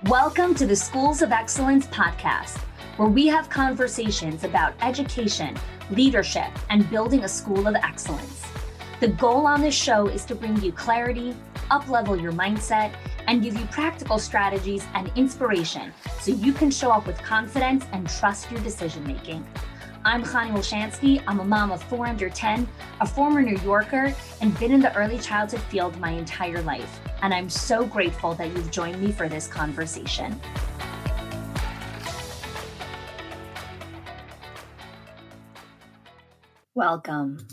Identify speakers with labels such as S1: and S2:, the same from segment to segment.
S1: Welcome to the Schools of Excellence podcast, where we have conversations about education, leadership, and building a school of excellence. The goal on this show is to bring you clarity, up-level your mindset, and give you practical strategies and inspiration so you can show up with confidence and trust your decision-making. I'm Chani Wolshansky. I'm a mom of 4 under 10, a former New Yorker, and been in the early childhood field my entire life. And I'm so grateful that you've joined me for this conversation. Welcome.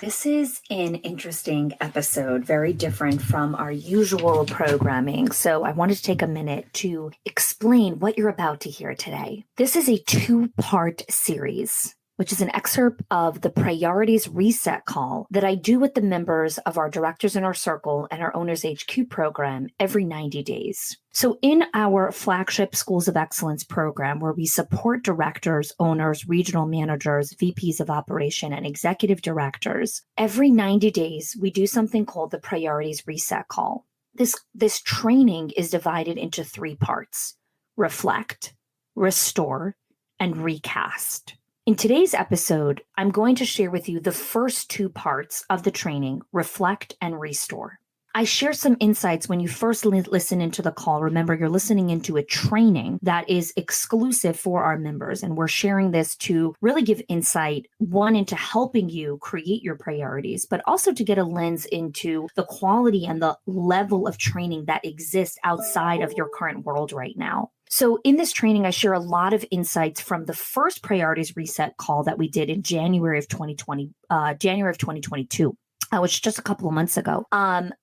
S1: This is an interesting episode, very different from our usual programming. So I wanted to take a minute to explain what you're about to hear today. This is a 2-part series, which is an excerpt of the Priorities Reset call that I do with the members of our Directors in Our Circle and our Owners HQ program every 90 days. So in our flagship Schools of Excellence program, where we support directors, owners, regional managers, VPs of operation, and executive directors, every 90 days, we do something called the Priorities Reset call. This training is divided into 3 parts: reflect, restore, and recast. In today's episode, I'm going to share with you the first 2 parts of the training, reflect and restore. I share some insights when you first listen into the call. Remember, you're listening into a training that is exclusive for our members, and we're sharing this to really give insight, one, into helping you create your priorities, but also to get a lens into the quality and the level of training that exists outside of your current world right now. So in this training, I share a lot of insights from the first Priorities Reset call that we did in January of 2022. Which is just a couple of months ago.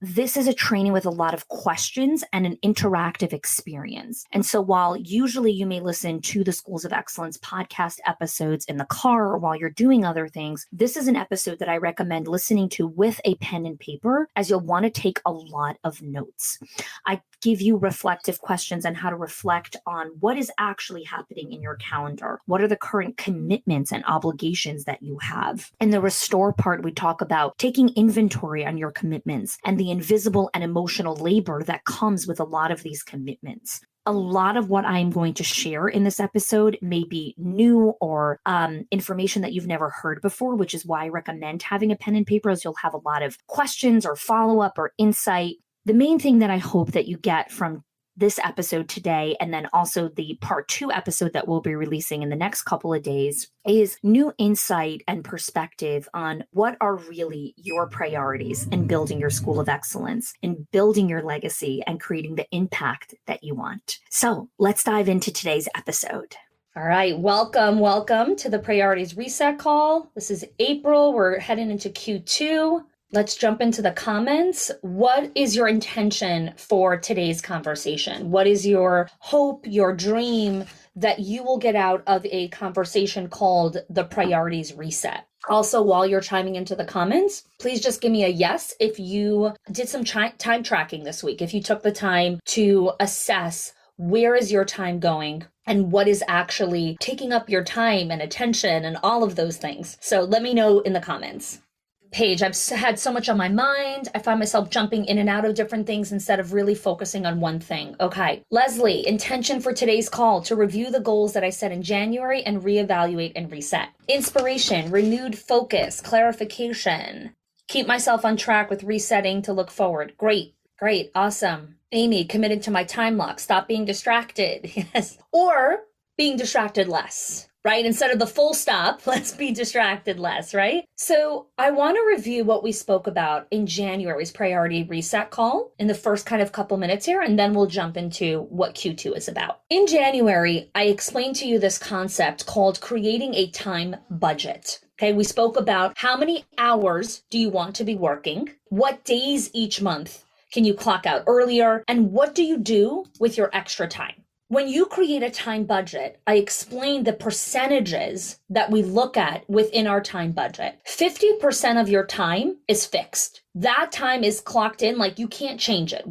S1: This is a training with a lot of questions and an interactive experience. And so while usually you may listen to the Schools of Excellence podcast episodes in the car or while you're doing other things, this is an episode that I recommend listening to with a pen and paper, as you'll want to take a lot of notes. I give you reflective questions on how to reflect on what is actually happening in your calendar. What are the current commitments and obligations that you have? In the restore part, we talk about taking inventory on your commitments and the invisible and emotional labor that comes with a lot of these commitments. A lot of what I'm going to share in this episode may be new or information that you've never heard before, which is why I recommend having a pen and paper, as you'll have a lot of questions or follow-up or insight. The main thing that I hope that you get from this episode today, and then also the part 2 episode that we'll be releasing in the next couple of days, is new insight and perspective on what are really your priorities in building your school of excellence, in building your legacy, and creating the impact that you want. So let's dive into today's episode. All right, welcome to the Priorities Reset call. This is April. We're heading into Q2. Let's jump into the comments. What is your intention for today's conversation? What is your hope, your dream that you will get out of a conversation called the Priorities Reset? Also, while you're chiming into the comments, please just give me a yes if you did some time tracking this week, if you took the time to assess where is your time going and what is actually taking up your time and attention and all of those things. So let me know in the comments. Paige, I've had so much on my mind. I find myself jumping in and out of different things instead of really focusing on one thing. Okay. Leslie, intention for today's call: to review the goals that I set in January and reevaluate and reset. Inspiration, renewed focus, clarification. Keep myself on track with resetting to look forward. Great. Awesome. Amy, committed to my time lock. Stop being distracted. Yes. Or being distracted less. Right? Instead of the full stop, let's be distracted less, right? So I want to review what we spoke about in January's Priority Reset call in the first kind of couple minutes here, and then we'll jump into what Q2 is about. In January, I explained to you this concept called creating a time budget. Okay, we spoke about how many hours do you want to be working? What days each month can you clock out earlier? And what do you do with your extra time? When you create a time budget, I explained the percentages that we look at within our time budget. 50% of your time is fixed. That time is clocked in, like you can't change it.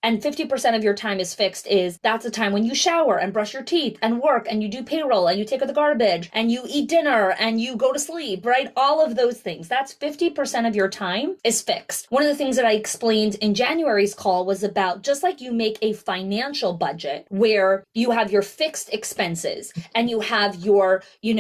S1: And 50% of your time is fixed that's a time when you shower and brush your teeth and work and you do payroll and you take out the garbage and you eat dinner and you go to sleep, right? All of those things. That's 50% of your time is fixed. One of the things that I explained in January's call was about just like you make a financial budget where you have your fixed expenses and you have your, you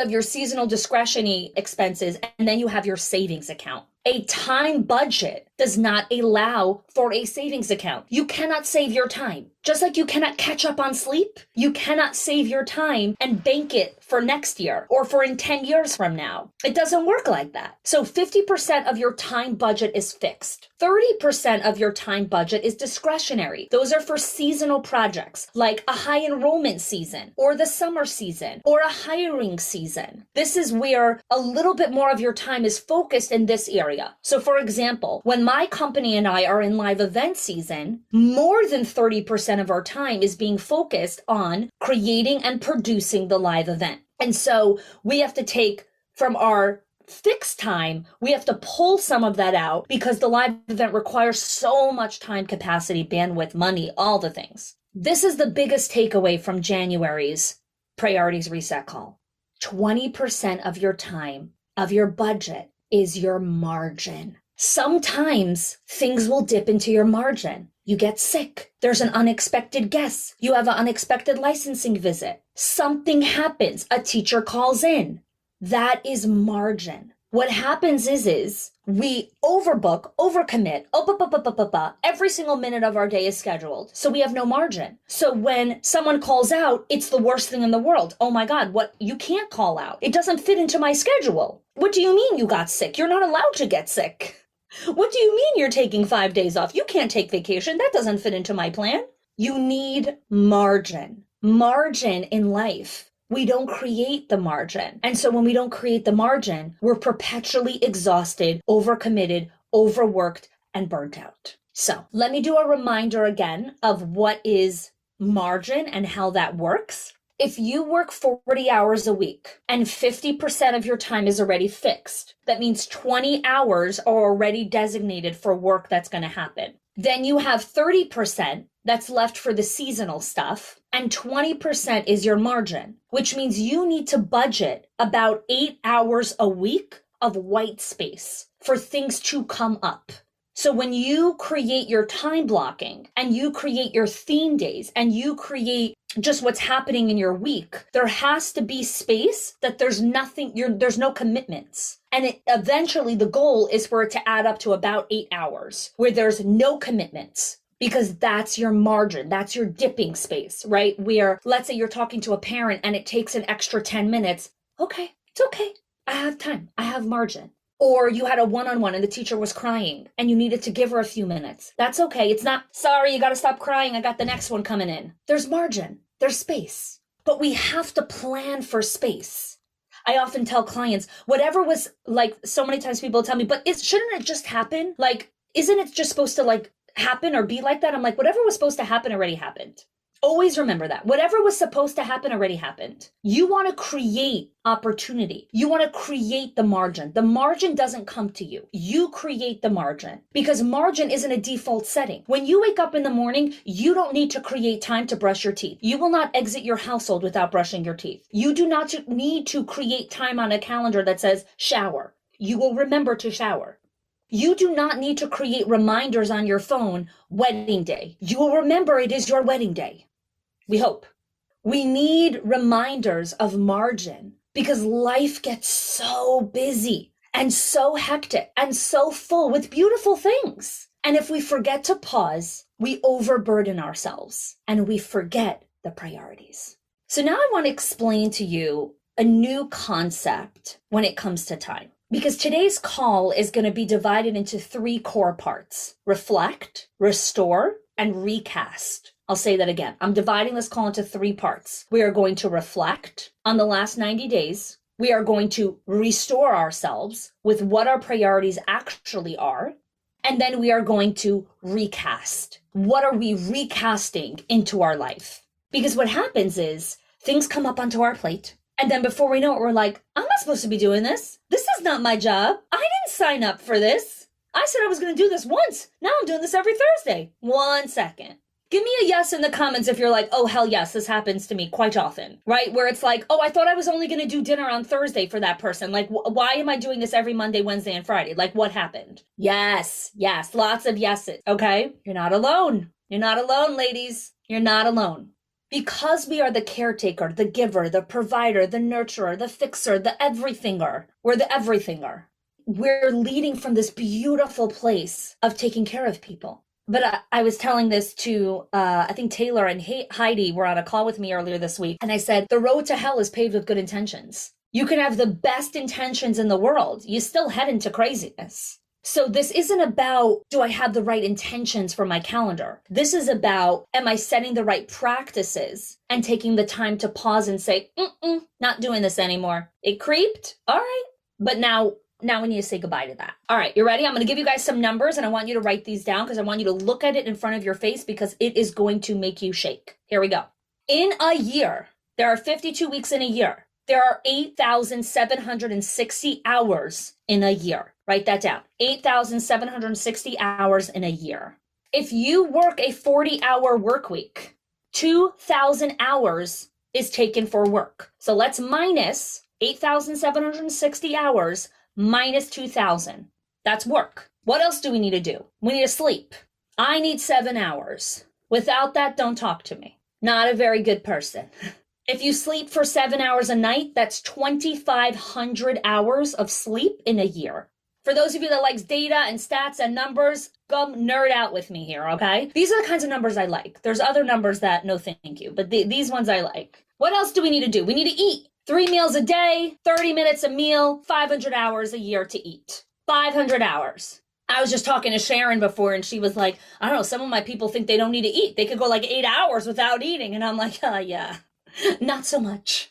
S1: have your seasonal discretionary expenses, and then you have your savings account. A time budget does not allow for a savings account. You cannot save your time. Just like you cannot catch up on sleep, you cannot save your time and bank it for next year or for in 10 years from now. It doesn't work like that. So 50% of your time budget is fixed. 30% of your time budget is discretionary. Those are for seasonal projects like a high enrollment season or the summer season or a hiring season. This is where a little bit more of your time is focused in this area. So for example, when my company and I are in live event season, more than 30% of our time is being focused on creating and producing the live event. And so we have to take from our fixed time, we have to pull some of that out because the live event requires so much time, capacity, bandwidth, money, all the things. This is the biggest takeaway from January's Priorities Reset call. 20% of your time, of your budget, is your margin. Sometimes things will dip into your margin. You get sick. There's an unexpected guest. You have an unexpected licensing visit. Something happens. A teacher calls in. That is margin. What happens is we overbook, overcommit, every single minute of our day is scheduled. So we have no margin. So when someone calls out, it's the worst thing in the world. Oh my God, what? You can't call out. It doesn't fit into my schedule. What do you mean you got sick? You're not allowed to get sick. What do you mean you're taking 5 days off? You can't take vacation. That doesn't fit into my plan. You need margin. Margin in life. We don't create the margin. And so when we don't create the margin, we're perpetually exhausted, overcommitted, overworked, and burnt out. So let me do a reminder again of what is margin and how that works. If you work 40 hours a week and 50% of your time is already fixed, that means 20 hours are already designated for work that's going to happen. Then you have 30% that's left for the seasonal stuff, and 20% is your margin, which means you need to budget about 8 hours a week of white space for things to come up. So when you create your time blocking and you create your theme days and you create just what's happening in your week, there has to be space that there's no commitments. And eventually the goal is for it to add up to about 8 hours where there's no commitments, because that's your margin. That's your dipping space, right? Where let's say you're talking to a parent and it takes an extra 10 minutes. Okay, it's okay. I have time. I have margin. Or you had a one-on-one and the teacher was crying and you needed to give her a few minutes. That's okay. It's not, sorry, you got to stop crying. I got the next one coming in. There's margin. There's space. But we have to plan for space. I often tell clients, whatever was like, so many times people tell me, but shouldn't it just happen? Like, isn't it just supposed to like happen or be like that? I'm like, whatever was supposed to happen already happened. Always remember that. Whatever was supposed to happen already happened. You want to create opportunity. You want to create the margin. The margin doesn't come to you. You create the margin, because margin isn't a default setting. When you wake up in the morning, you don't need to create time to brush your teeth. You will not exit your household without brushing your teeth. You do not need to create time on a calendar that says shower. You will remember to shower. You do not need to create reminders on your phone, wedding day. You will remember it is your wedding day. We hope. We need reminders of margin because life gets so busy and so hectic and so full with beautiful things. And if we forget to pause, we overburden ourselves and we forget the priorities. So now I want to explain to you a new concept when it comes to time, because today's call is going to be divided into 3 core parts: reflect, restore, and recast. I'll say that again. I'm dividing this call into 3 parts. We are going to reflect on the last 90 days. We are going to restore ourselves with what our priorities actually are. And then we are going to recast. What are we recasting into our life? Because what happens is things come up onto our plate. And then before we know it, we're like, I'm not supposed to be doing this. This is not my job. I didn't sign up for this. I said I was going to do this once. Now I'm doing this every Thursday. 1 second. Give me a yes in the comments if you're like, oh, hell yes, this happens to me quite often, right? Where it's like, oh, I thought I was only going to do dinner on Thursday for that person. Like, why am I doing this every Monday, Wednesday, and Friday? Like, what happened? Yes, lots of yeses, okay? You're not alone. You're not alone, ladies. You're not alone. Because we are the caretaker, the giver, the provider, the nurturer, the fixer, the everythinger. We're the everythinger. We're leading from this beautiful place of taking care of people. But I was telling this to, I think Taylor and Heidi were on a call with me earlier this week. And I said, the road to hell is paved with good intentions. You can have the best intentions in the world. You still head into craziness. So this isn't about, do I have the right intentions for my calendar? This is about, am I setting the right practices and taking the time to pause and say, not doing this anymore. It creeped. All right. But now we need to say goodbye to that. All right, you ready? I'm going to give you guys some numbers and I want you to write these down because I want you to look at it in front of your face because it is going to make you shake. Here we go. In a year, there are 52 weeks in a year. There are 8,760 hours in a year. Write that down. 8,760 hours in a year. If you work a 40-hour work week, 2,000 hours is taken for work. So let's minus 8,760 hours minus 2,000. That's work. What else do we need to do? We need to sleep. I need 7 hours. Without that, don't talk to me. Not a very good person. If you sleep for 7 hours a night, that's 2,500 hours of sleep in a year. For those of you that likes data and stats and numbers, go nerd out with me here, okay? These are the kinds of numbers I like. There's other numbers that no thank you, but these ones I like. What else do we need to do? We need to eat. 3 meals a day, 30 minutes a meal, 500 hours a year to eat. 500 hours. I was just talking to Sharon before and she was like, I don't know, some of my people think they don't need to eat. They could go like 8 hours without eating. And I'm like, yeah, not so much.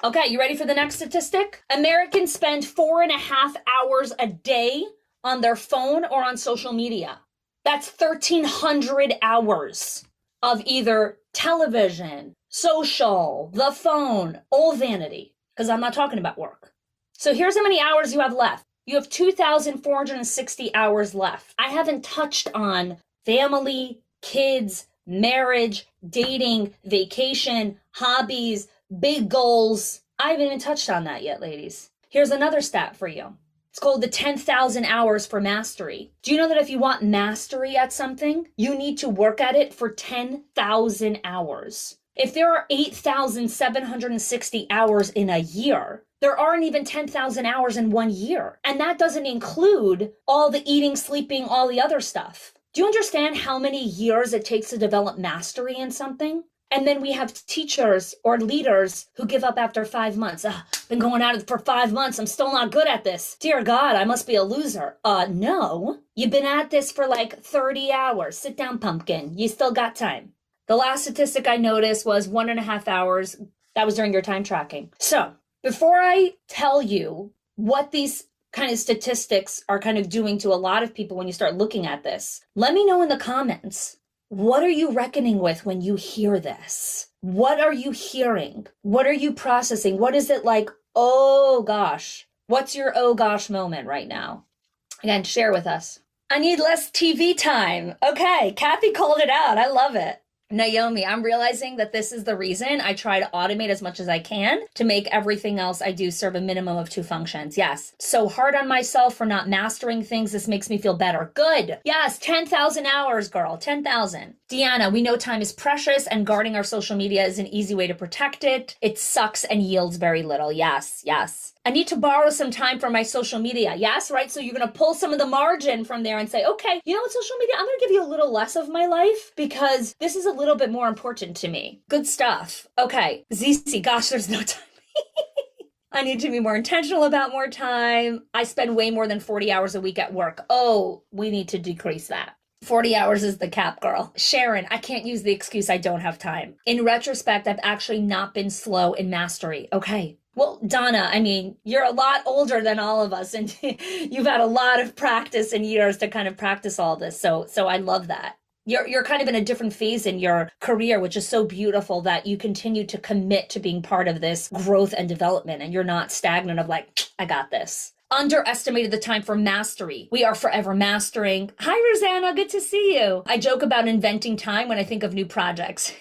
S1: Okay, you ready for the next statistic? Americans spend 4.5 hours a day on their phone or on social media. That's 1,300 hours of either television, social, the phone, all vanity, because I'm not talking about work. So here's how many hours you have left. You have 2,460 hours left. I haven't touched on family, kids, marriage, dating, vacation, hobbies, big goals. I haven't even touched on that yet, ladies. Here's another stat for you. It's called the 10,000 hours for mastery. Do you know that if you want mastery at something, you need to work at it for 10,000 hours? If there are 8,760 hours in a year, there aren't even 10,000 hours in 1 year. And that doesn't include all the eating, sleeping, all the other stuff. Do you understand how many years it takes to develop mastery in something? And then we have teachers or leaders who give up after 5 months. Been going at it for 5 months. I'm still not good at this. Dear God, I must be a loser. No. You've been at this for like 30 hours. Sit down, pumpkin. You still got time. The last statistic I noticed was 1.5 hours. That was during your time tracking. So before I tell you what these kind of statistics are kind of doing to a lot of people when you start looking at this, let me know in the comments. What are you reckoning with when you hear this? What are you hearing? What are you processing? What is it like, oh gosh? What's your oh gosh moment right now? Again, share with us. I need less TV time. Okay, Kathy called it out. I love it. Naomi, I'm realizing that this is the reason I try to automate as much as I can to make everything else I do serve a minimum of 2 functions. Yes. So hard on myself for not mastering things. This makes me feel better. Good. Yes. 10,000 hours, girl. 10,000. Deanna, we know time is precious and guarding our social media is an easy way to protect it. It sucks and yields very little. Yes. Yes. I need to borrow some time from my social media. Yes, right? So you're going to pull some of the margin from there and say, okay, you know what, social media, I'm going to give you a little less of my life because this is a little bit more important to me. Good stuff. Okay. ZC, gosh, there's no time. I need to be more intentional about more time. I spend way more than 40 hours a week at work. Oh, we need to decrease that. 40 hours is the cap, girl. Sharon, I can't use the excuse I don't have time. In retrospect, I've actually not been slow in mastery. Okay. Well, Donna, I mean, you're a lot older than all of us, and you've had a lot of practice and years to kind of practice all this. So I love that. You're kind of in a different phase in your career, which is so beautiful that you continue to commit to being part of this growth and development, and you're not stagnant of like, I got this. underestimated the time for mastery. We are forever mastering. Hi, Rosanna. Good to see you. I joke about inventing time when I think of new projects.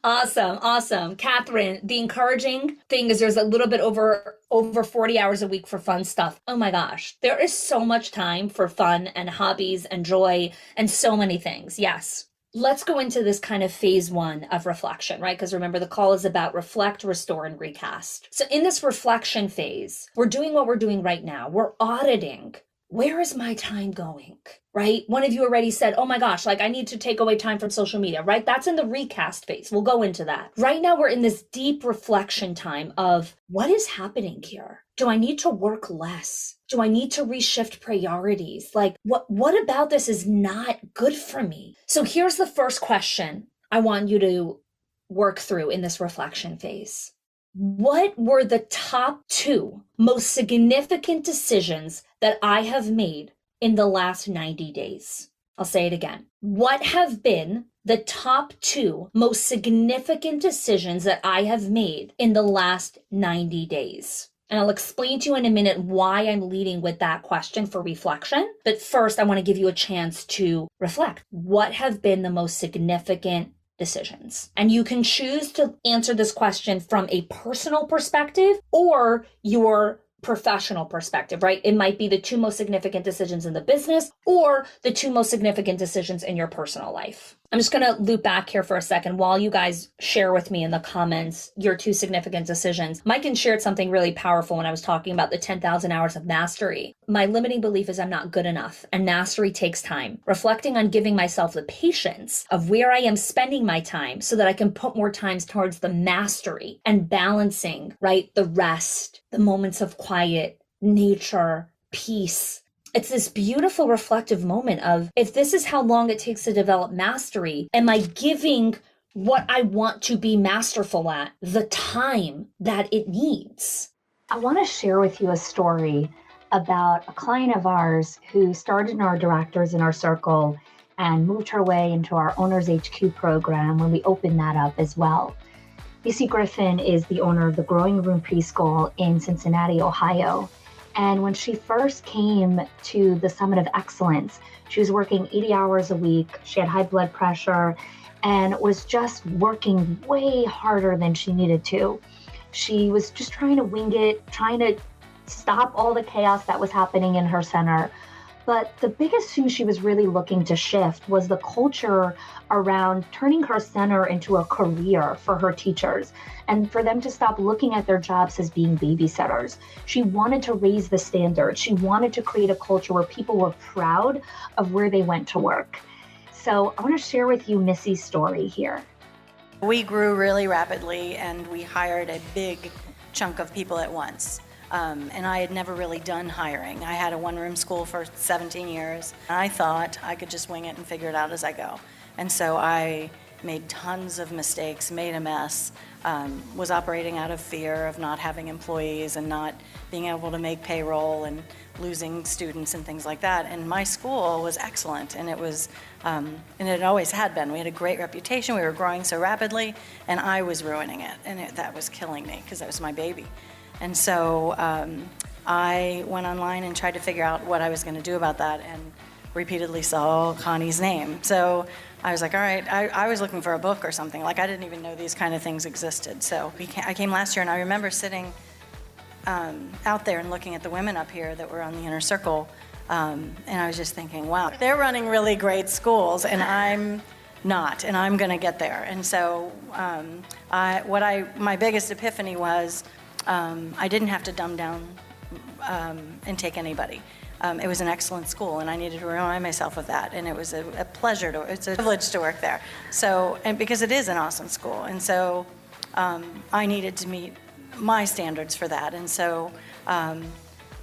S1: Awesome. Catherine, the encouraging thing is there's a little bit over 40 hours a week for fun stuff. Oh my gosh. There is so much time for fun and hobbies and joy and so many things. Yes. Let's go into this kind of phase 1 of reflection, right? Because remember, the call is about reflect, restore, and recast. So in this reflection phase, we're doing what we're doing right now. We're auditing. Where is my time going, right? One of you already said, oh my gosh, like I need to take away time from social media, right? That's in the recast phase. We'll go into that. Right now, we're in this deep reflection time of what is happening here? Do I need to work less? Do I need to reshift priorities? Like what about this is not good for me? So here's the first question I want you to work through in this reflection phase. What were the top 2 most significant decisions that I have made in the last 90 days? I'll say it again. What have been the top 2 most significant decisions that I have made in the last 90 days? And I'll explain to you in a minute why I'm leading with that question for reflection. But first, I want to give you a chance to reflect. What have been the most significant decisions? And you can choose to answer this question from a personal perspective or your professional perspective, right? It might be the 2 most significant decisions in the business or the 2 most significant decisions in your personal life. I'm just going to loop back here for a second while you guys share with me in the comments your 2 significant decisions. Mike shared something really powerful when I was talking about the 10,000 hours of mastery. My limiting belief is I'm not good enough, and mastery takes time. Reflecting on giving myself the patience of where I am spending my time so that I can put more time towards the mastery and balancing, right? The rest, the moments of quiet, nature, peace. It's this beautiful reflective moment of, if this is how long it takes to develop mastery, am I giving what I want to be masterful at the time that it needs? I want to share with you a story about a client of ours who started in our directors in our circle and moved her way into our Owners HQ program when we opened that up as well. BC Griffin is the owner of the Growing Room Preschool in Cincinnati, Ohio. And when she first came to the Summit of Excellence, she was working 80 hours a week. She had high blood pressure and was just working way harder than she needed to. She was just trying to wing it, trying to stop all the chaos that was happening in her center. But the biggest thing she was really looking to shift was the culture around turning her center into a career for her teachers and for them to stop looking at their jobs as being babysitters. She wanted to raise the standard. She wanted to create a culture where people were proud of where they went to work. So I want to share with you Missy's story here.
S2: We grew really rapidly and we hired a big chunk of people at once. And I had never really done hiring. I had a one-room school for 17 years. And I thought I could just wing it and figure it out as I go. And so I made tons of mistakes, made a mess, was operating out of fear of not having employees and not being able to make payroll and losing students and things like that. And my school was excellent, and it was, and it always had been. We had a great reputation. We were growing so rapidly, and I was ruining it, and that was killing me because that was my baby. And so I went online and tried to figure out what I was going to do about that, and repeatedly saw Connie's name. So I was like, all right, I was looking for a book or something. Like, I didn't even know these kind of things existed. So I came last year, and I remember sitting out there and looking at the women up here that were on the inner circle, and I was just thinking, wow, they're running really great schools, and I'm not, and I'm going to get there. And so my biggest epiphany was, I didn't have to dumb down and take anybody. It was an excellent school, and I needed to remind myself of that. And it was a pleasure it's a privilege to work there. So, and because it is an awesome school, and so I needed to meet my standards for that. And so,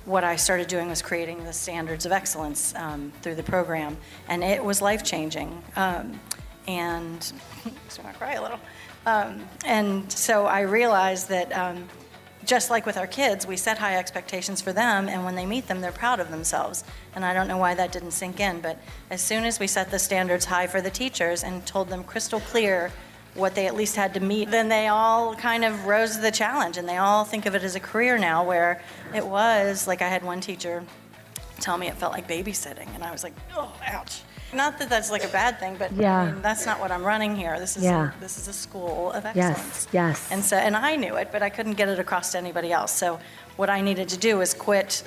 S2: what I started doing was creating the standards of excellence through the program, and it was life-changing. And so I cry a little. And so I realized that. Just like with our kids, we set high expectations for them, and when they meet them, they're proud of themselves. And I don't know why that didn't sink in, but as soon as we set the standards high for the teachers and told them crystal clear what they at least had to meet, then they all kind of rose to the challenge, and they all think of it as a career now, where it was, like I had one teacher tell me it felt like babysitting, and I was like, oh, ouch. Not that that's like a bad thing, but I mean, that's not what I'm running here. This is a school of excellence.
S1: Yes.
S2: And I knew it, but I couldn't get it across to anybody else. So what I needed to do was quit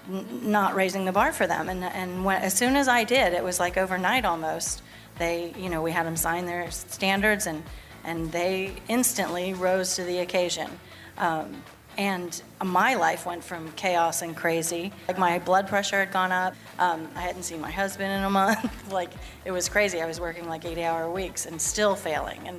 S2: not raising the bar for them. And as soon as I did, it was like overnight almost. They, we had them sign their standards, and they instantly rose to the occasion. And my life went from chaos and crazy. Like, my blood pressure had gone up. I hadn't seen my husband in a month. Like, it was crazy. I was working like 80-hour weeks and still failing.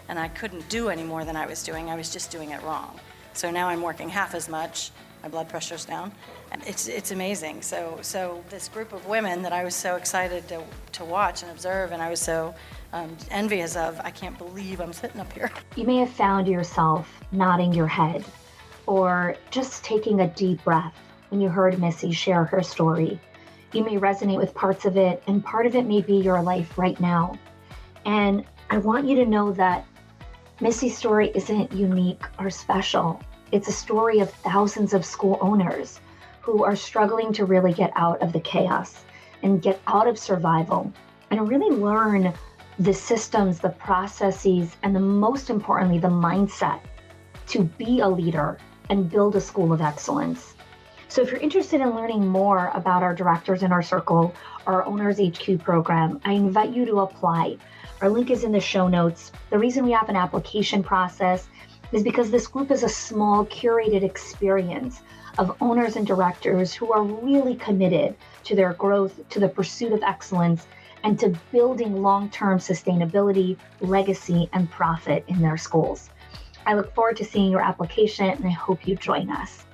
S2: And I couldn't do any more than I was doing. I was just doing it wrong. So now I'm working half as much. My blood pressure's down. And it's amazing. So this group of women that I was so excited to watch and observe, and I was so envious of, I can't believe I'm sitting up here.
S1: You may have found yourself nodding your head or just taking a deep breath when you heard Missy share her story. You may resonate with parts of it, and part of it may be your life right now. And I want you to know that Missy's story isn't unique or special. It's a story of thousands of school owners who are struggling to really get out of the chaos and get out of survival and really learn the systems, the processes, and most importantly, the mindset to be a leader and build a school of excellence. So if you're interested in learning more about our Directors in Our Circle, our Owners HQ program, I invite you to apply. Our link is in the show notes. The reason we have an application process is because this group is a small, curated experience of owners and directors who are really committed to their growth, to the pursuit of excellence, and to building long-term sustainability, legacy, and profit in their schools. I look forward to seeing your application, and I hope you join us.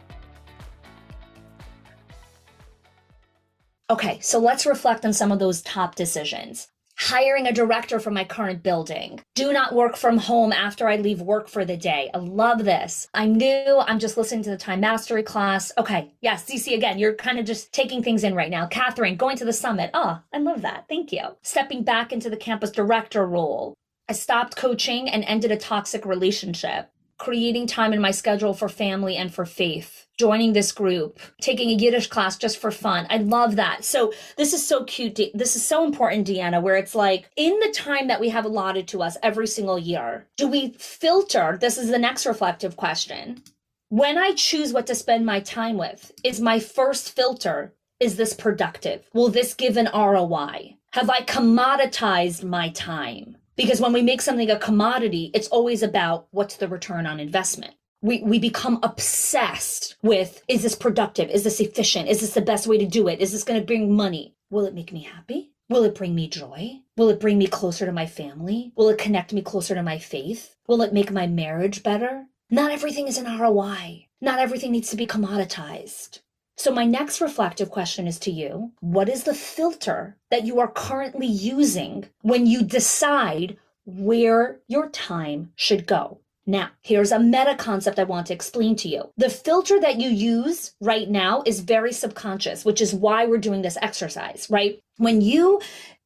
S1: Okay, so let's reflect on some of those top decisions. Hiring a director for my current building. Do not work from home after I leave work for the day. I love this. I'm new. I'm just listening to the time mastery class. Okay. Yes. DC, again, you're kind of just taking things in right now. Catherine, going to the summit. Oh, I love that. Thank you. Stepping back into the campus director role. I stopped coaching and ended a toxic relationship. Creating time in my schedule for family and for faith. Joining this group, taking a Yiddish class just for fun. I love that. So this is so cute. This is so important, Deanna, where it's like, in the time that we have allotted to us every single year, do we filter? This is the next reflective question. When I choose what to spend my time with, is my first filter, is this productive? Will this give an ROI? Have I commoditized my time? Because when we make something a commodity, it's always about what's the return on investment. We become obsessed with, is this productive? Is this efficient? Is this the best way to do it? Is this going to bring money? Will it make me happy? Will it bring me joy? Will it bring me closer to my family? Will it connect me closer to my faith? Will it make my marriage better? Not everything is an ROI. Not everything needs to be commoditized. So my next reflective question is to you. What is the filter that you are currently using when you decide where your time should go? Now, here's a meta concept I want to explain to you. The filter that you use right now is very subconscious, which is why we're doing this exercise, right? When you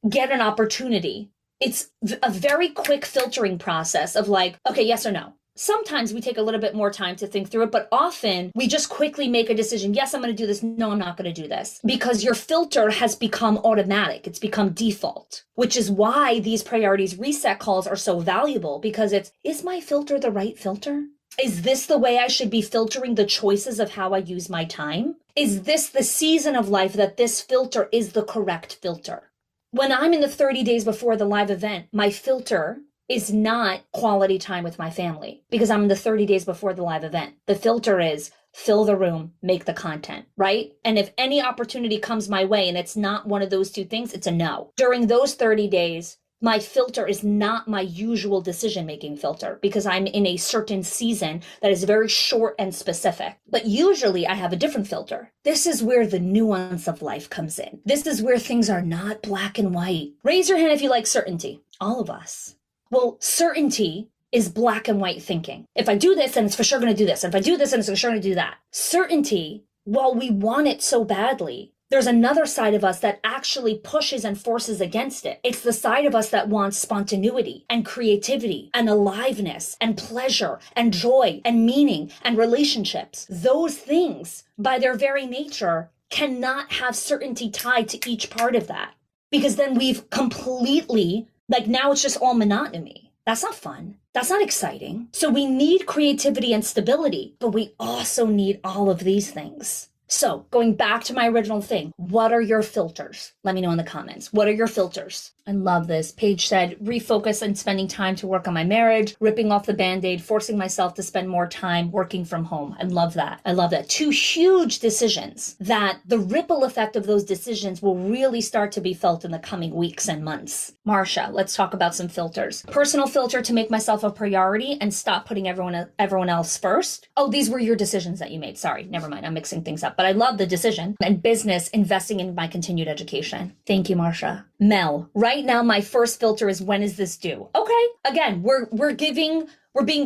S1: get an opportunity, it's a very quick filtering process of like, okay, yes or no. Sometimes we take a little bit more time to think through it, but often we just quickly make a decision. Yes, I'm going to do this. No, I'm not going to do this. Because your filter has become automatic. It's become default, which is why these priorities reset calls are so valuable, because is my filter the right filter? Is this the way I should be filtering the choices of how I use my time? Is this the season of life that this filter is the correct filter? When I'm in the 30 days before the live event, my filter is not quality time with my family because I'm in the 30 days before the live event. The filter is fill the room, make the content, right? And if any opportunity comes my way and it's not one of those two things, it's a no. During those 30 days, my filter is not my usual decision-making filter because I'm in a certain season that is very short and specific. But usually I have a different filter. This is where the nuance of life comes in. This is where things are not black and white. Raise your hand if you like certainty. All of us. Well, certainty is black and white thinking. If I do this, then it's for sure going to do this. And if I do this, then it's for sure going to do that. Certainty, while we want it so badly, there's another side of us that actually pushes and forces against it. It's the side of us that wants spontaneity and creativity and aliveness and pleasure and joy and meaning and relationships. Those things, by their very nature, cannot have certainty tied to each part of that. Because then we've completely, like, now it's just all monotony. That's not fun. That's not exciting. So we need creativity and stability, but we also need all of these things. So going back to my original thing, what are your filters? Let me know in the comments. What are your filters? I love this. Paige said, refocus on spending time to work on my marriage, ripping off the Band-Aid, forcing myself to spend more time working from home. I love that. I love that. Two huge decisions that the ripple effect of those decisions will really start to be felt in the coming weeks and months. Marcia, let's talk about some filters. Personal filter to make myself a priority and stop putting everyone else first. Oh, these were your decisions that you made. Sorry, never mind. I'm mixing things up, but I love the decision. And business, investing in my continued education. Thank you, Marcia. Mel, right now, my first filter is, when is this due? Okay. Again, we're being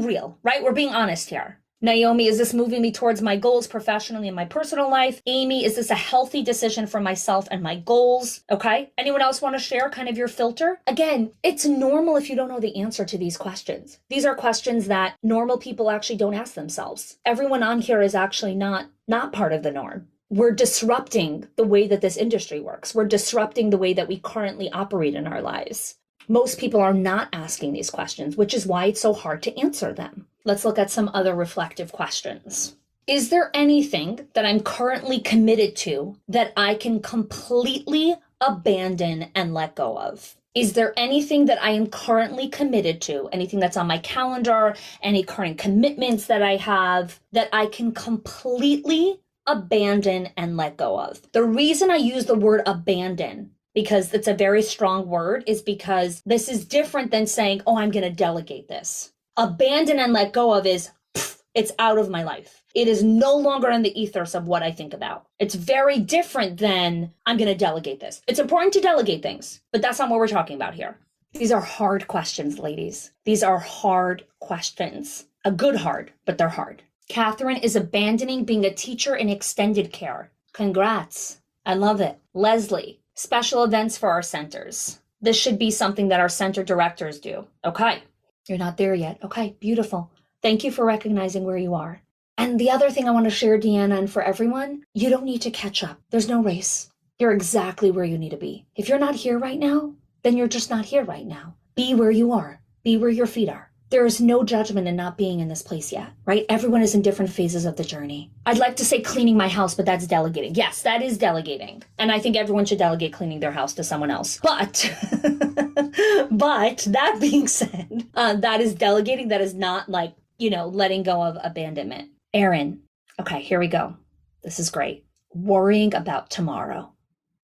S1: real, right? We're being honest here. Naomi, is this moving me towards my goals professionally and my personal life? Amy, is this a healthy decision for myself and my goals? Okay. Anyone else want to share kind of your filter? Again, it's normal if you don't know the answer to these questions. These are questions that normal people actually don't ask themselves. Everyone on here is actually not part of the norm. We're disrupting the way that this industry works. We're disrupting the way that we currently operate in our lives. Most people are not asking these questions, which is why it's so hard to answer them. Let's look at some other reflective questions. Is there anything that I'm currently committed to that I can completely abandon and let go of? Is there anything that I am currently committed to, anything that's on my calendar, any current commitments that I have, that I can completely abandon and let go of? The reason I use the word abandon, because it's a very strong word, is because this is different than saying, oh, I'm going to delegate this. Abandon and let go of is, it's out of my life. It is no longer in the ethos of what I think about. It's very different than, I'm going to delegate this. It's important to delegate things, but that's not what we're talking about here. These are hard questions, ladies. These are hard questions. A good hard, but they're hard. Catherine is abandoning being a teacher in extended care. Congrats. I love it. Leslie, special events for our centers. This should be something that our center directors do. Okay. You're not there yet. Okay, beautiful. Thank you for recognizing where you are. And the other thing I want to share, Deanna, and for everyone, you don't need to catch up. There's no race. You're exactly where you need to be. If you're not here right now, then you're just not here right now. Be where you are. Be where your feet are. There is no judgment in not being in this place yet, right? Everyone is in different phases of the journey. I'd like to say cleaning my house, but that's delegating. Yes, that is delegating. And I think everyone should delegate cleaning their house to someone else. But that being said, that is delegating. That is not like, letting go of abandonment. Erin, okay, here we go. This is great. Worrying about tomorrow.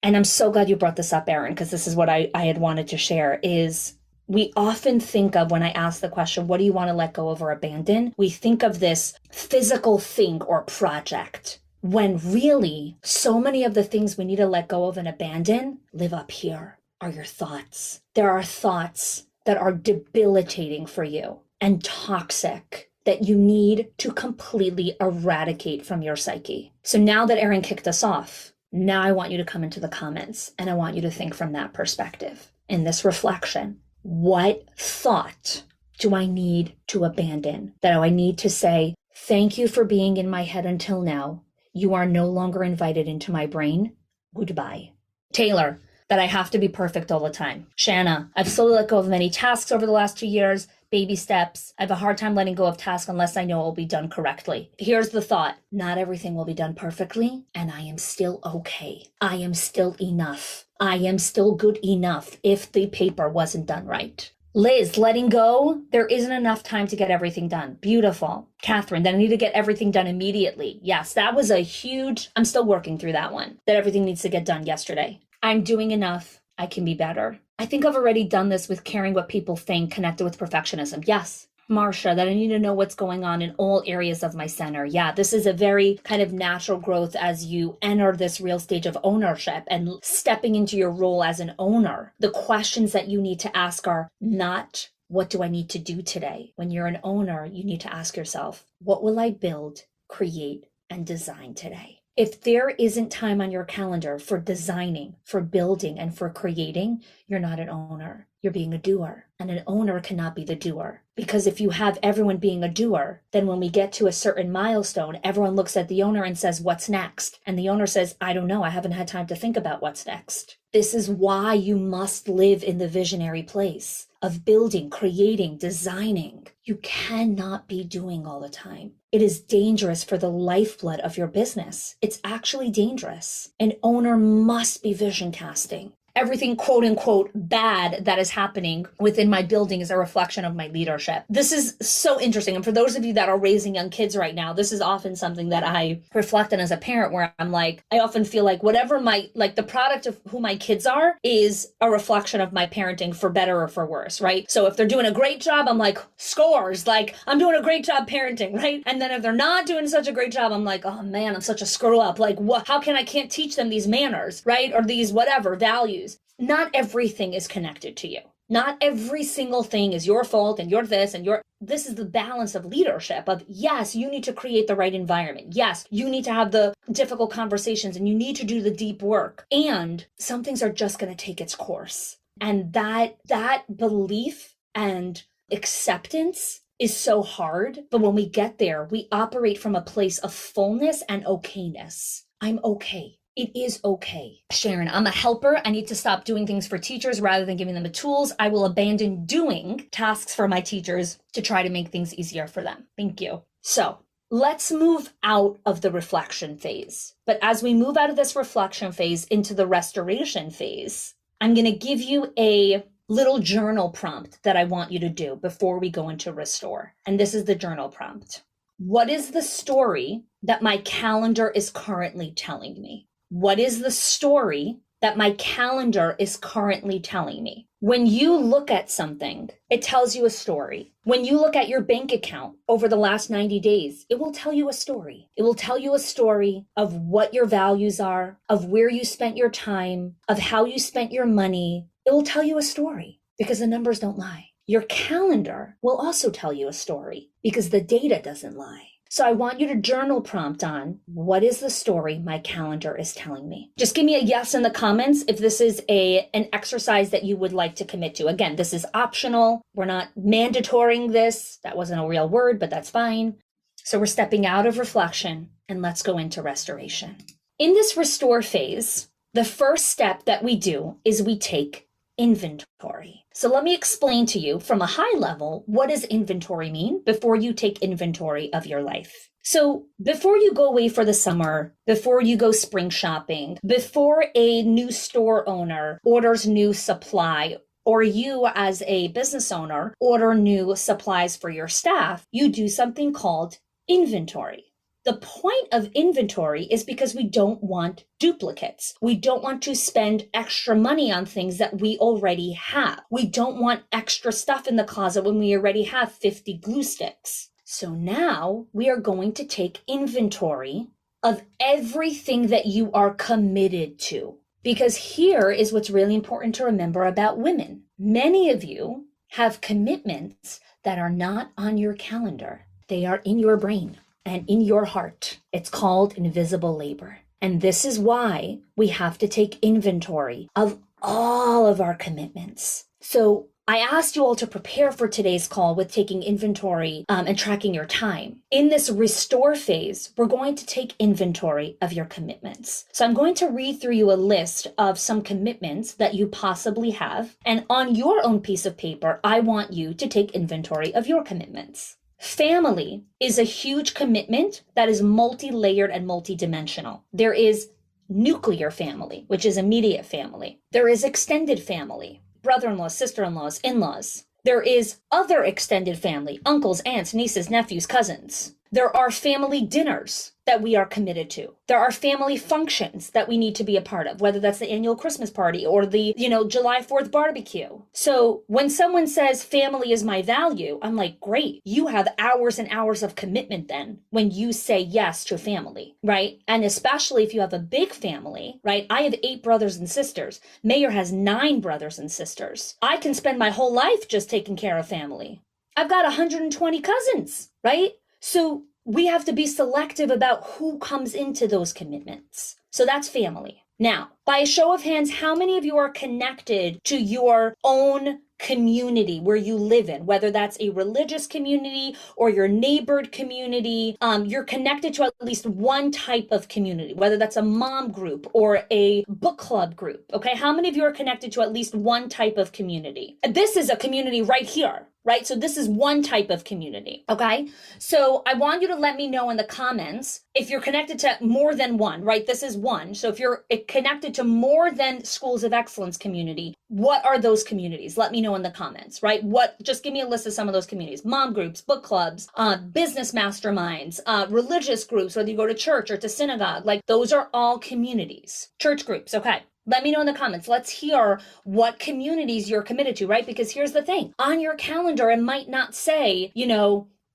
S1: And I'm so glad you brought this up, Erin, because this is what I had wanted to share is, we often think of, when I ask the question, what do you want to let go of or abandon? We think of this physical thing or project, when really so many of the things we need to let go of and abandon live up here, are your thoughts. There are thoughts that are debilitating for you and toxic that you need to completely eradicate from your psyche. So now that Erin kicked us off, now I want you to come into the comments and I want you to think from that perspective in this reflection. What thought do I need to abandon? That I need to say, thank you for being in my head until now. You are no longer invited into my brain. Goodbye. Taylor, that I have to be perfect all the time. Shanna, I've slowly let go of many tasks over the last 2 years. Baby steps. I have a hard time letting go of tasks unless I know it will be done correctly. Here's the thought. Not everything will be done perfectly, and I am still okay. I am still enough. I am still good enough if the paper wasn't done right. Liz, letting go. There isn't enough time to get everything done. Beautiful. Catherine, then I need to get everything done immediately. Yes, that was a huge, I'm still working through that one, that everything needs to get done yesterday. I'm doing enough. I can be better. I think I've already done this with caring what people think, connected with perfectionism. Yes. Marcia, that I need to know what's going on in all areas of my center. Yeah, this is a very kind of natural growth as you enter this real stage of ownership and stepping into your role as an owner. The questions that you need to ask are not, what do I need to do today? When you're an owner, you need to ask yourself, what will I build, create, and design today? If there isn't time on your calendar for designing, for building, and for creating, you're not an owner. You're being a doer. And an owner cannot be the doer. Because if you have everyone being a doer, then when we get to a certain milestone, everyone looks at the owner and says, what's next? And the owner says, I don't know. I haven't had time to think about what's next. This is why you must live in the visionary place of building, creating, designing. You cannot be doing all the time. It is dangerous for the lifeblood of your business. It's actually dangerous. An owner must be vision casting. Everything quote unquote bad that is happening within my building is a reflection of my leadership. This is so interesting. And for those of you that are raising young kids right now, this is often something that I reflect on as a parent, where I'm like, I often feel like whatever the product of who my kids are is a reflection of my parenting, for better or for worse, right? So if they're doing a great job, I'm like, scores, like I'm doing a great job parenting, right? And then if they're not doing such a great job, I'm like, oh man, I'm such a screw up. Like what, how can I can't teach them these manners, right? Or these whatever values. Not everything is connected to you. Not every single thing is your fault and you're this and this is the balance of leadership of, yes, you need to create the right environment. Yes, you need to have the difficult conversations and you need to do the deep work. And some things are just going to take its course. And that belief and acceptance is so hard. But when we get there, we operate from a place of fullness and okayness. I'm okay. It is okay. Sharon, I'm a helper. I need to stop doing things for teachers rather than giving them the tools. I will abandon doing tasks for my teachers to try to make things easier for them. Thank you. So let's move out of the reflection phase. But as we move out of this reflection phase into the restoration phase, I'm going to give you a little journal prompt that I want you to do before we go into restore. And this is the journal prompt. What is the story that my calendar is currently telling me? What is the story that my calendar is currently telling me? When you look at something, it tells you a story. When you look at your bank account over the last 90 days, it will tell you a story. It will tell you a story of what your values are, of where you spent your time, of how you spent your money. It will tell you a story because the numbers don't lie. Your calendar will also tell you a story because the data doesn't lie. So I want you to journal prompt on what is the story my calendar is telling me. Just give me a yes in the comments if this is an exercise that you would like to commit to. Again, this is optional. We're not mandatoring this. That wasn't a real word, but that's fine. So we're stepping out of reflection and let's go into restoration. In this restore phase, the first step that we do is we take inventory. So let me explain to you from a high level, what does inventory mean before you take inventory of your life? So before you go away for the summer, before you go spring shopping, before a new store owner orders new supply, or you as a business owner order new supplies for your staff, you do something called inventory. The point of inventory is because we don't want duplicates. We don't want to spend extra money on things that we already have. We don't want extra stuff in the closet when we already have 50 glue sticks. So now we are going to take inventory of everything that you are committed to. Because here is what's really important to remember about women. Many of you have commitments that are not on your calendar. They are in your brain and in your heart. It's called invisible labor. And this is why we have to take inventory of all of our commitments. So I asked you all to prepare for today's call with taking inventory and tracking your time. In this restore phase, we're going to take inventory of your commitments. So I'm going to read through you a list of some commitments that you possibly have. And on your own piece of paper, I want you to take inventory of your commitments. Family is a huge commitment that is multi-layered and multi-dimensional. There is nuclear family, which is immediate family. There is extended family, brother-in-laws, sister-in-laws, in-laws. There is other extended family, uncles, aunts, nieces, nephews, cousins. There are family dinners that we are committed to. There are family functions that we need to be a part of, whether that's the annual Christmas party or the, July 4th barbecue. So when someone says family is my value, I'm like, great. You have hours and hours of commitment then when you say yes to family, right? And especially if you have a big family, right? I have 8 brothers and sisters. Mayor has 9 brothers and sisters. I can spend my whole life just taking care of family. I've got 120 cousins, right? So we have to be selective about who comes into those commitments. So that's family. Now, by a show of hands, how many of you are connected to your own community where you live in, whether that's a religious community or your neighbored community? You're connected to at least one type of community, whether that's a mom group or a book club group. Okay, how many of you are connected to at least one type of community? This is a community right here, right? So this is one type of community, okay? So I want you to let me know in the comments if you're connected to more than one, right? This is one. So if you're connected to more than Schools of Excellence community, what are those communities? Let me know in the comments, right? Just give me a list of some of those communities: mom groups, book clubs, business masterminds, religious groups, whether you go to church or to synagogue. Like, those are all communities. Church groups, okay. Let me know in the comments. Let's hear what communities you're committed to, right? Because here's the thing. On your calendar, it might not say,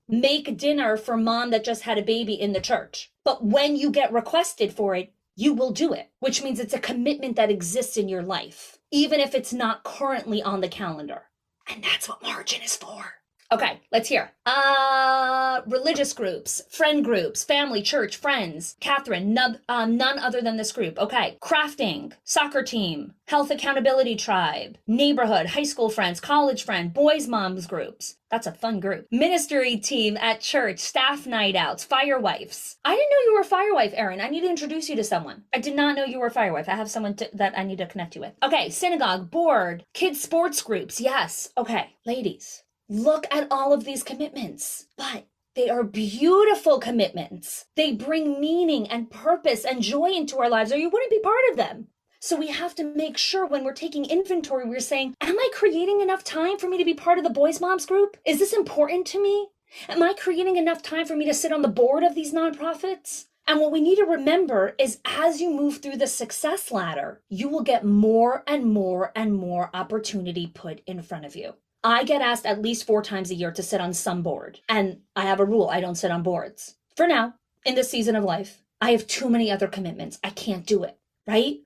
S1: make dinner for mom that just had a baby in the church. But when you get requested for it, you will do it, which means it's a commitment that exists in your life, even if it's not currently on the calendar. And that's what margin is for. Okay, let's hear. Religious groups, friend groups, family, church, friends. Catherine, none other than this group. Okay, crafting, soccer team, health accountability tribe, neighborhood, high school friends, college friend, boys moms groups. That's a fun group. Ministry team at church, staff night outs, firewives. I didn't know you were a firewife, Erin. I need to introduce you to someone. I did not know you were a firewife. I have someone that I need to connect you with. Okay, synagogue, board, kids sports groups. Yes. Okay, ladies. Look at all of these commitments, but they are beautiful commitments. They bring meaning and purpose and joy into our lives, or you wouldn't be part of them. So we have to make sure when we're taking inventory, we're saying, am I creating enough time for me to be part of the Boys Moms group? Is this important to me? Am I creating enough time for me to sit on the board of these nonprofits? And what we need to remember is, as you move through the success ladder, you will get more and more and more opportunity put in front of you. I get asked at least 4 times a year to sit on some board. And I have a rule: I don't sit on boards. For now, in this season of life, I have too many other commitments. I can't do it, right?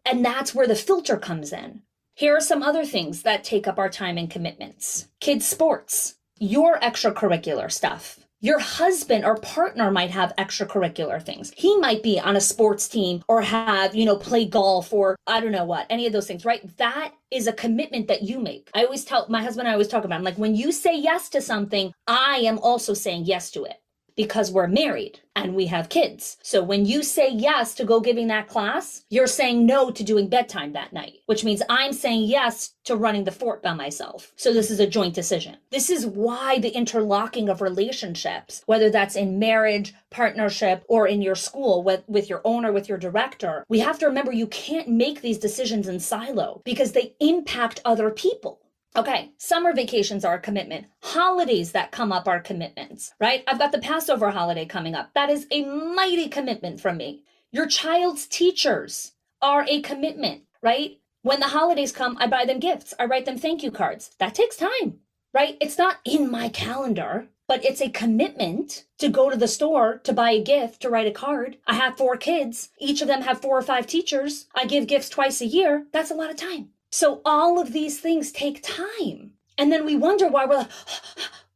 S1: And that's where the filter comes in. Here are some other things that take up our time and commitments. Kids sports, your extracurricular stuff. Your husband or partner might have extracurricular things. He might be on a sports team or have, play golf or I don't know what, any of those things, right? That is a commitment that you make. I always tell my husband, I always talk about, I'm like, when you say yes to something, I am also saying yes to it, because we're married and we have kids. So when you say yes to go giving that class, you're saying no to doing bedtime that night, which means I'm saying yes to running the fort by myself. So this is a joint decision. This is why the interlocking of relationships, whether that's in marriage, partnership, or in your school with your owner, with your director, we have to remember you can't make these decisions in silo because they impact other people. Okay, summer vacations are a commitment. Holidays that come up are commitments, right? I've got the Passover holiday coming up. That is a mighty commitment from me. Your child's teachers are a commitment, right? When the holidays come, I buy them gifts. I write them thank you cards. That takes time, right? It's not in my calendar, but it's a commitment to go to the store, to buy a gift, to write a card. I have 4 kids. Each of them have 4 or 5 teachers. I give gifts twice a year. That's a lot of time. So all of these things take time. And then we wonder why we're like,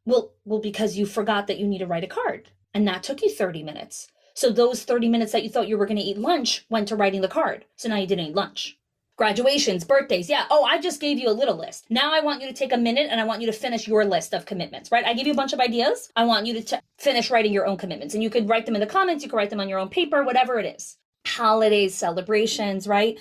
S1: well, because you forgot that you need to write a card. And that took you 30 minutes. So those 30 minutes that you thought you were going to eat lunch went to writing the card. So now you didn't eat lunch. Graduations, birthdays. Yeah. Oh, I just gave you a little list. Now I want you to take a minute and I want you to finish your list of commitments, right? I give you a bunch of ideas. I want you to finish writing your own commitments. And you could write them in the comments. You could write them on your own paper, whatever it is. Holidays, celebrations, right?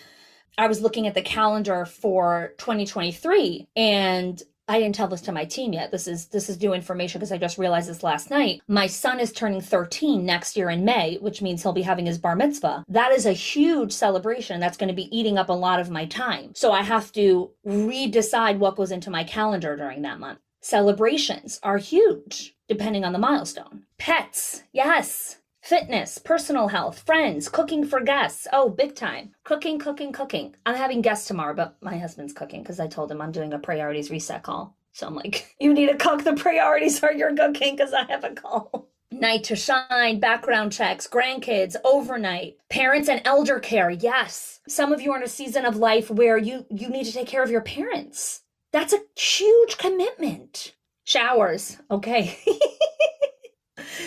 S1: I was looking at the calendar for 2023 and I didn't tell this to my team yet. This is new information because I just realized this last night. My son is turning 13 next year in May, which means he'll be having his bar mitzvah. That is a huge celebration. That's going to be eating up a lot of my time. So I have to redecide what goes into my calendar during that month. Celebrations are huge, depending on the milestone. Pets, yes. Fitness, personal health, friends, cooking for guests. Oh, big time. Cooking. I'm having guests tomorrow, but my husband's cooking because I told him I'm doing a priorities reset call. So I'm like, you need to cook. The priorities are your cooking because I have a call. Night to shine, background checks, grandkids, overnight, parents and elder care. Yes. Some of you are in a season of life where you need to take care of your parents. That's a huge commitment. Showers. Okay.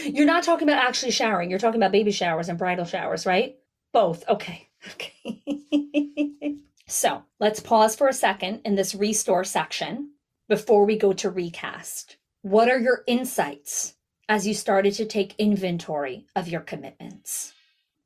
S1: You're not talking about actually showering. You're talking about baby showers and bridal showers, right? Both. Okay. Okay. So let's pause for a second in this restore section before we go to recast. What are your insights as you started to take inventory of your commitments?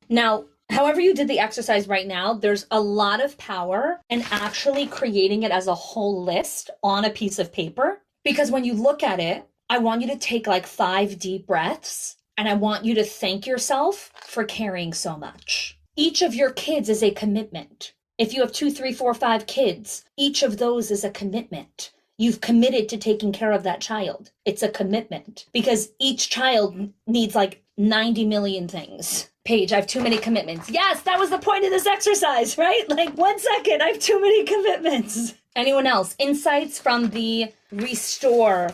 S1: Now, however you did the exercise right now, there's a lot of power in actually creating it as a whole list on a piece of paper. Because when you look at it, I want you to take like 5 deep breaths and I want you to thank yourself for carrying so much. Each of your kids is a commitment. If you have 2, 3, 4, 5 kids, each of those is a commitment. You've committed to taking care of that child. It's a commitment because each child needs like 90 million things. Paige, I have too many commitments. Yes, that was the point of this exercise, right? Like 1 second, I have too many commitments. Anyone else? Insights from the restore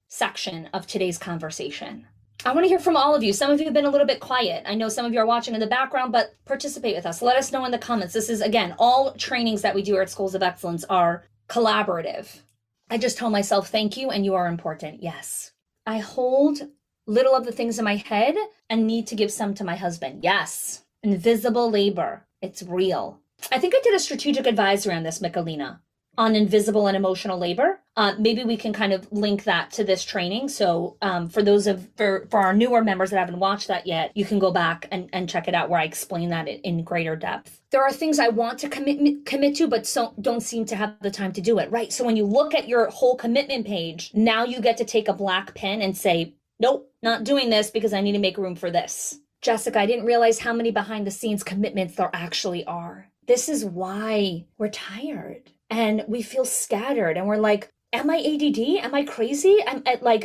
S1: section of today's conversation. I want to hear from all of you. Some of you have been a little bit quiet. I know some of you are watching in the background, but participate with us. Let us know in the comments. This is, again, all trainings that we do at Schools of Excellence are collaborative. I just tell myself, thank you, and you are important. Yes. I hold little of the things in my head and need to give some to my husband. Yes. Invisible labor. It's real. I think I did a strategic advisory on this, Michalina, on invisible and emotional labor. Maybe we can kind of link that to this training. So for our newer members that haven't watched that yet, you can go back and check it out where I explain that in greater depth. There are things I want to commit to, but don't seem to have the time to do it, right? So when you look at your whole commitment page, now you get to take a black pen and say, nope, not doing this because I need to make room for this. Jessica, I didn't realize how many behind the scenes commitments there actually are. This is why we're tired and we feel scattered and we're like, am I ADD? Am I crazy?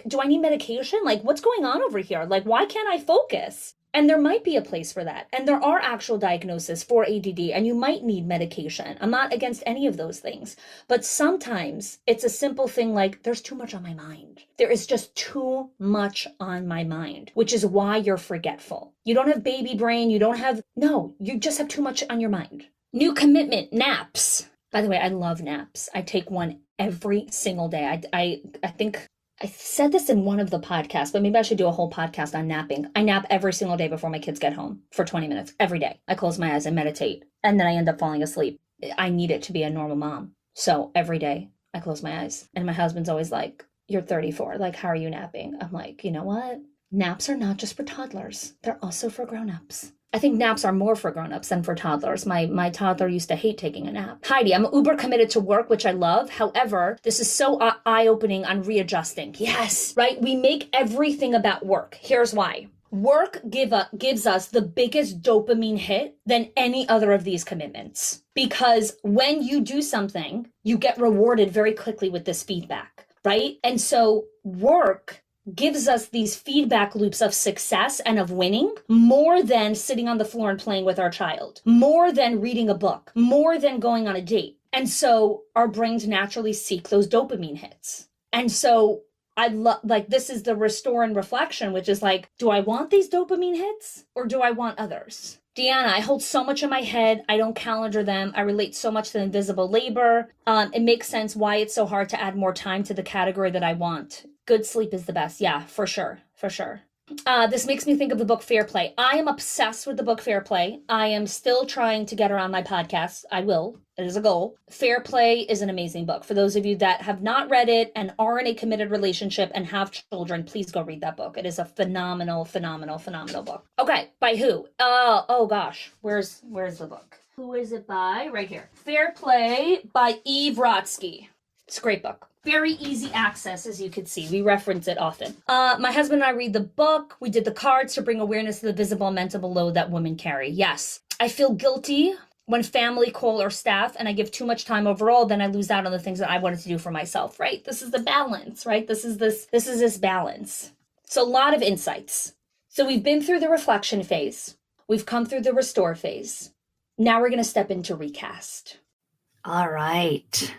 S1: Do I need medication? Like, what's going on over here? Like, why can't I focus? And there might be a place for that. And there are actual diagnoses for ADD and you might need medication. I'm not against any of those things. But sometimes it's a simple thing like there's too much on my mind. There is just too much on my mind, which is why you're forgetful. You don't have baby brain. You just have too much on your mind. New commitment, naps. By the way, I love naps. I take one every single day. I think I said this in one of the podcasts, but maybe I should do a whole podcast on napping. I nap every single day before my kids get home for 20 minutes every day. I close my eyes and meditate, and then I end up falling asleep. I need it to be a normal mom. So every day I close my eyes, and my husband's always like, you're 34. Like, how are you napping? I'm like, you know what? Naps are not just for toddlers. They're also for grown-ups. I think naps are more for grown-ups than for toddlers. My toddler used to hate taking a nap. Heidi, I'm uber committed to work, which I love. However, this is so eye-opening on readjusting. Yes, right? We make everything about work. Here's why. Work gives us the biggest dopamine hit than any other of these commitments. Because when you do something, you get rewarded very quickly with this feedback, right? And so work gives us these feedback loops of success and of winning more than sitting on the floor and playing with our child, more than reading a book, more than going on a date. And so our brains naturally seek those dopamine hits. And so I love, this is the restore and reflection, which is like, do I want these dopamine hits or do I want others? Deanna, I hold so much in my head. I don't calendar them. I relate so much to invisible labor. It makes sense why it's so hard to add more time to the category that I want. Good sleep is the best. Yeah, for sure. For sure. This makes me think of the book Fair Play. I am obsessed with the book Fair Play. I am still trying to get her on my podcast. I will. It is a goal. Fair Play is an amazing book. For those of you that have not read it and are in a committed relationship and have children, please go read that book. It is a phenomenal, phenomenal, phenomenal book. Okay, by who? Oh gosh, where's the book? Who is it by? Right here. Fair Play by Eve Rodsky. It's a great book. Very easy access, as you can see. We reference it often. My husband and I read the book. We did the cards to bring awareness to the visible and mental load that women carry. Yes. I feel guilty when family call or staff and I give too much time overall, then I lose out on the things that I wanted to do for myself, right? This is the balance, right? This is this balance. So a lot of insights. So we've been through the reflection phase. We've come through the restore phase. Now we're going to step into recast. All right.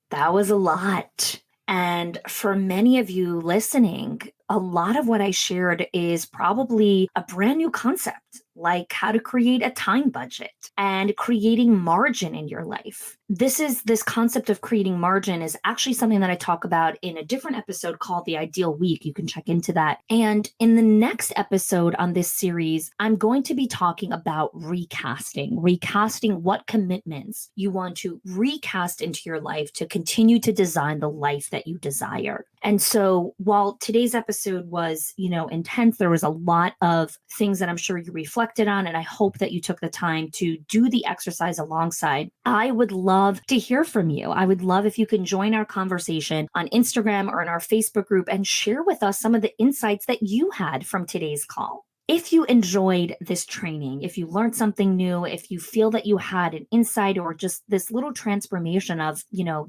S1: That was a lot. And for many of you listening, a lot of what I shared is probably a brand new concept. like how to create a time budget and creating margin in your life. This concept of creating margin is actually something that I talk about in a different episode called The Ideal Week. You can check into that. And in the next episode on this series, I'm going to be talking about recasting what commitments you want to recast into your life to continue to design the life that you desire. And so while today's episode was, intense, there was a lot of things that I'm sure you reflected on, and I hope that you took the time to do the exercise alongside. I would love to hear from you. I would love if you can join our conversation on Instagram or in our Facebook group and share with us some of the insights that you had from today's call. If you enjoyed this training, if you learned something new, if you feel that you had an insight or just this little transformation of,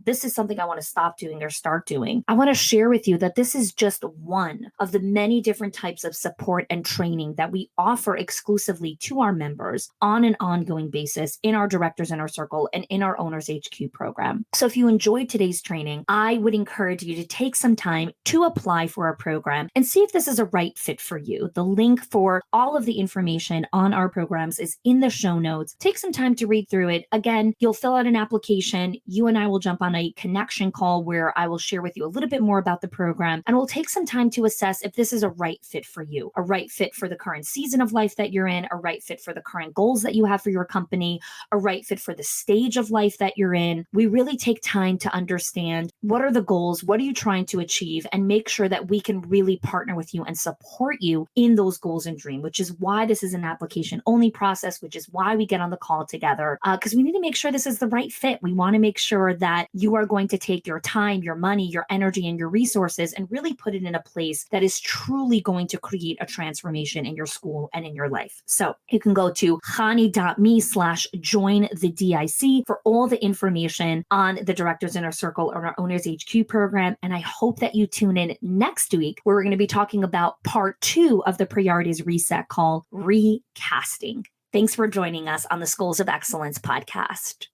S1: this is something I want to stop doing or start doing, I want to share with you that this is just one of the many different types of support and training that we offer exclusively to our members on an ongoing basis in our Directors Inner Circle and in our Owners HQ program. So if you enjoyed today's training, I would encourage you to take some time to apply for our program and see if this is a right fit for you. The link for all of the information on our programs is in the show notes. Take some time to read through it. Again, you'll fill out an application. You and I will jump on a connection call where I will share with you a little bit more about the program, and we'll take some time to assess if this is a right fit for you, a right fit for the current season of life that you're in, a right fit for the current goals that you have for your company, a right fit for the stage of life that you're in. We really take time to understand what are the goals, what are you trying to achieve, and make sure that we can really partner with you and support you in those goals and dream, which is why this is an application only process, which is why we get on the call together, because we need to make sure this is the right fit. We want to make sure that you are going to take your time, your money, your energy, and your resources and really put it in a place that is truly going to create a transformation in your school and in your life. So you can go to hani.me/join the DIC for all the information on the Directors Inner Circle or our Owners HQ program. And I hope that you tune in next week, where we're going to be talking about part 2 of the Priorities Reset called Recasting. Thanks for joining us on the Schools of Excellence podcast.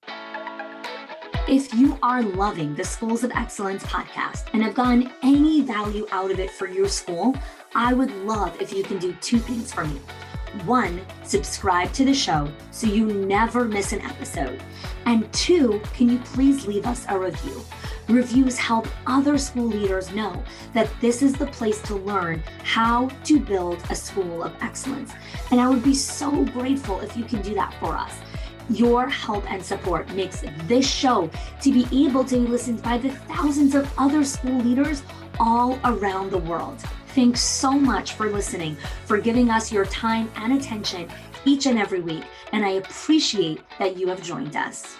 S1: If you are loving the Schools of Excellence podcast and have gotten any value out of it for your school, I would love if you can do 2 things for me. 1, subscribe to the show so you never miss an episode. And 2, can you please leave us a review? Reviews help other school leaders know that this is the place to learn how to build a school of excellence. And I would be so grateful if you can do that for us. Your help and support makes this show to be able to be listened by the thousands of other school leaders all around the world. Thanks so much for listening, for giving us your time and attention each and every week. And I appreciate that you have joined us.